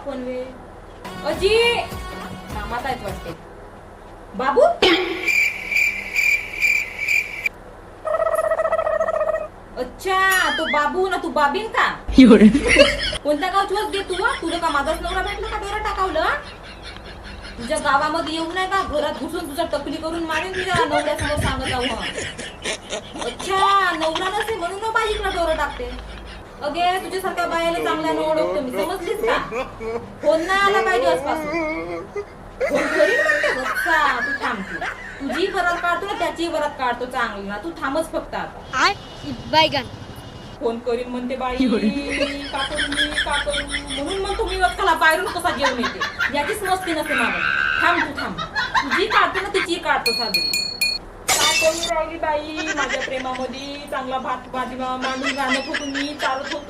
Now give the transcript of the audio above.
Phone वे अजी कामात आहेत वाटते. बाबू अच्छा तो बाबू ना तू बाबीन का कोणत्या गावची होत गे तू तुला का माझाच नवरा भेटला का डोरा टाकावलं तुझ्या गावामध्ये येऊ नाही का घरात घुसून तुझा टपली करून मारेन तुझ्या नवऱ्यासमोर सांगत जाऊ. अच्छा नवरा नसे म्हणून बाईकला डोरं टाकते. अगे तुझ्यासारख्या बायाला चांगल्या ओळखतो मी समजलीस का. फोन नाही आला काही दिवसपासून फोन करीन म्हणते बच्चा तू थांबतो तुझी वरात काढतो ना त्याची वरात काढतो चांगली ना तू थांबच फक्त आता. बायगन फोन करीन म्हणते बाई का करू म्हणून मग तुम्ही वक्काला बाहेरून कसा घेऊन येते याचीच मस्ती नसते मला. थांब तू थांब तुझी काढतो ना तिची काढतो साजरी. काय करून राहिली बाई माझ्या प्रेमामध्ये चांगला भात भाजी मांडून गाणं फुकून मी चालत होतो